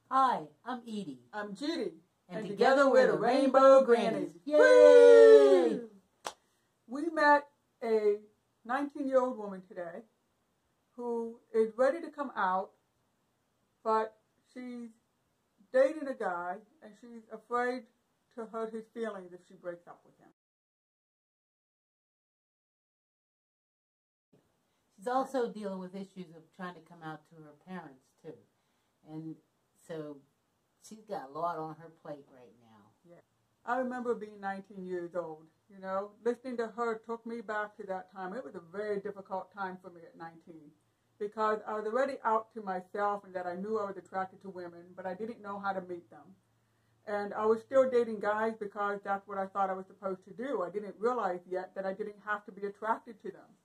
Hi, I'm Edie. I'm Judy. And together we're the Rainbow Grannies. Yay! We met a 19-year-old woman today who is ready to come out, but she's dating a guy and she's afraid to hurt his feelings if she breaks up with him. She's also dealing with issues of trying to come out to her parents, too. And so she's got a lot on her plate right now. Yeah. I remember being 19 years old. You know, listening to her took me back to that time. It was a very difficult time for me at 19 because I was already out to myself and that I knew I was attracted to women, but I didn't know how to meet them. And I was still dating guys because that's what I thought I was supposed to do. I didn't realize yet that I didn't have to be attracted to them.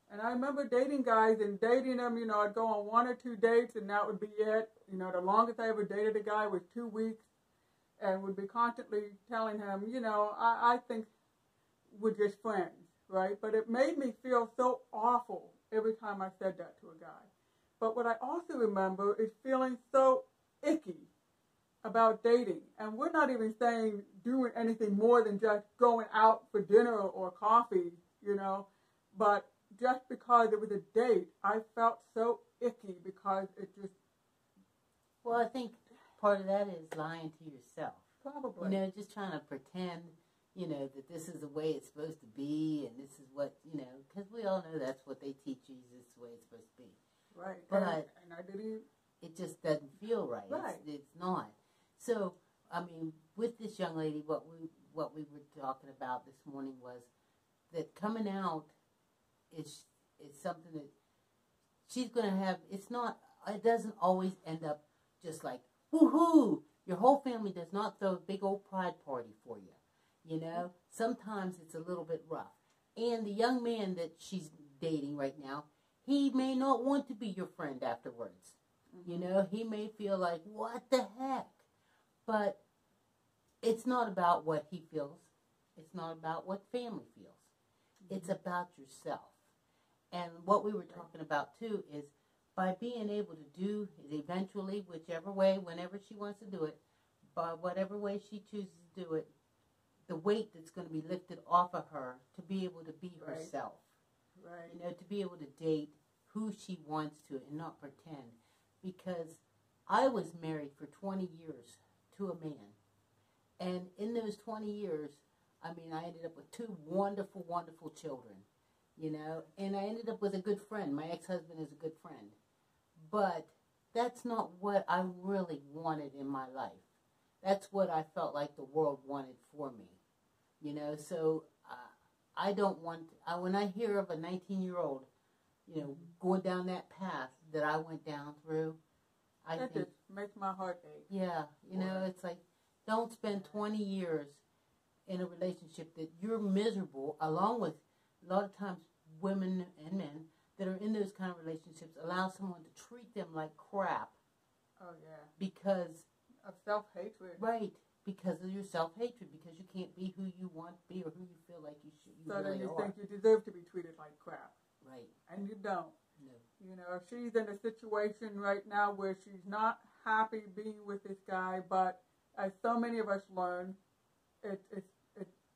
And I remember dating guys and dating them, you know, I'd go on 1 or 2 dates and that would be it. You know, the longest I ever dated a guy was 2 weeks and would be constantly telling him, you know, I think we're just friends, right? But it made me feel so awful every time I said that to a guy. But what I also remember is feeling so icky about dating. And we're not even saying doing anything more than just going out for dinner or coffee, you know, but just because it was a date, I felt so icky because it just... Well, I think part of that is lying to yourself. Probably. You know, just trying to pretend, you know, that this is the way it's supposed to be and this is what, you know, because we all know that's what they teach you, this is the way it's supposed to be. Right. But and I didn't... It just doesn't feel right. Right. It's not. So, I mean, with this young lady, what we were talking about this morning was that coming out is something that she's going to have. It's not, it doesn't always end up just like, woohoo! Your whole family does not throw a big old pride party for you. You know, sometimes it's a little bit rough. And the young man that she's dating right now, he may not want to be your friend afterwards. Mm-hmm. You know, he may feel like, what the heck? But it's not about what he feels. It's not about what family feels. Mm-hmm. It's about yourself. And what we were talking about, too, is by being able to do it eventually, whichever way, whenever she wants to do it, by whatever way she chooses to do it, the weight that's going to be lifted off of her to be able to be herself. Right. You know, to be able to date who she wants to and not pretend. Because I was married for 20 years to a man. And in those 20 years, I mean, I ended up with 2 wonderful, wonderful children. You know, and I ended up with a good friend. My ex-husband is a good friend. But that's not what I really wanted in my life. That's what I felt like the world wanted for me. You know, so I don't want, when I hear of a 19-year-old, you know, going down that path that I went down through, I think... just makes my heart ache. Yeah, you know, it's like, don't spend 20 years in a relationship that you're miserable, along with a lot of times women and men that are in those kind of relationships allow someone to treat them like crap. Oh, yeah. Because... of self-hatred. Right. Because of your self-hatred. Because you can't be who you want to be or who you feel like you should. So then you think you deserve to be treated like crap. Right. And you don't. No. You know, if she's in a situation right now where she's not happy being with this guy, but as so many of us learn, it's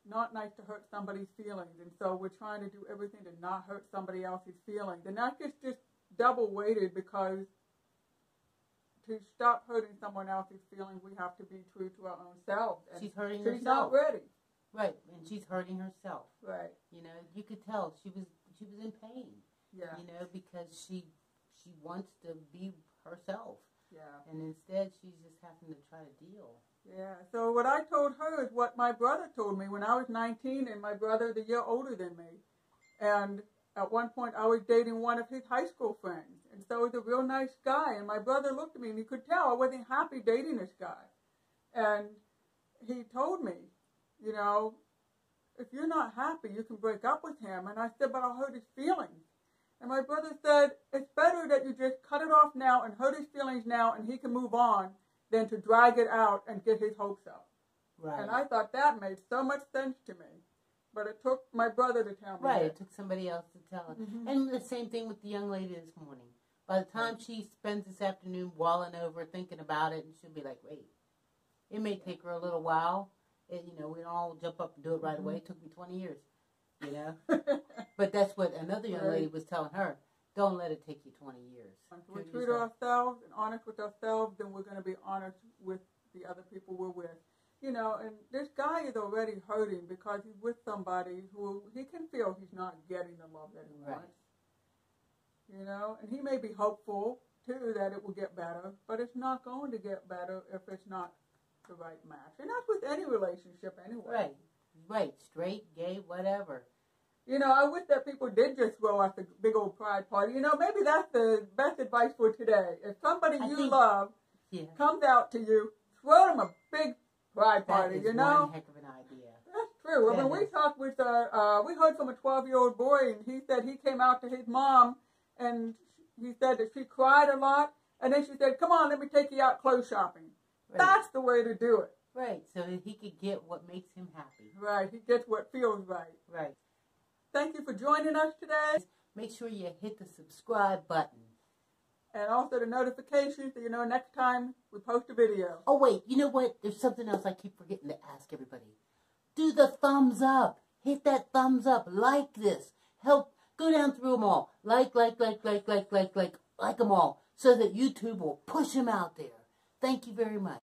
not nice to hurt somebody's feelings, and so we're trying to do everything to not hurt somebody else's feelings, and that gets just double weighted because to stop hurting someone else's feelings, we have to be true to our own selves. And she's hurting herself. She's not ready. Right, and she's hurting herself. Right. You know, you could tell she was in pain. Yeah. You know, because she wants to be herself. Yeah. And instead, she's just having to try to deal. Yeah, so what I told her is what my brother told me when I was 19 and my brother is a year older than me. And at one point I was dating one of his high school friends. And so he was a real nice guy. And my brother looked at me and he could tell I wasn't happy dating this guy. And he told me, you know, if you're not happy, you can break up with him. And I said, but I'll hurt his feelings. And my brother said, it's better that you just cut it off now and hurt his feelings now and he can move on than to drag it out and get his hopes up. Right. And I thought that made so much sense to me. But it took my brother to tell me Right, that. It took somebody else to tell her. Mm-hmm. And the same thing with the young lady this morning. By the time she spends this afternoon walling over, thinking about it, and she'll be like, wait, it may take her a little while. And, you know, we don't all jump up and do it right away. It took me 20 years, you know. But that's what another young lady was telling her. Don't let it take you 20 years. If we treat ourselves and honest with ourselves, then we're going to be honest with the other people we're with. You know, and this guy is already hurting because he's with somebody who he can feel he's not getting the love that he wants. You know, and he may be hopeful, too, that it will get better, but it's not going to get better if it's not the right match. And that's with any relationship anyway. Right. Straight, gay, whatever. You know, I wish that people did just throw out the big old pride party. You know, maybe that's the best advice for today. If somebody you love comes out to you, throw them a big pride party, you know? One heck of an idea. That's true. I mean, we talked with, we heard from a 12-year-old boy, and he said he came out to his mom, and he said that she cried a lot, and then she said, come on, let me take you out clothes shopping. Right. That's the way to do it. Right, so that he could get what makes him happy. Right, he gets what feels right. Right. Thank you for joining us today. Make sure you hit the subscribe button. And also the notifications so you know next time we post a video. Oh, wait, you know what? There's something else I keep forgetting to ask everybody. Do the thumbs up. Hit that thumbs up. Like this. Help. Go down through them all. Like them all. So that YouTube will push them out there. Thank you very much.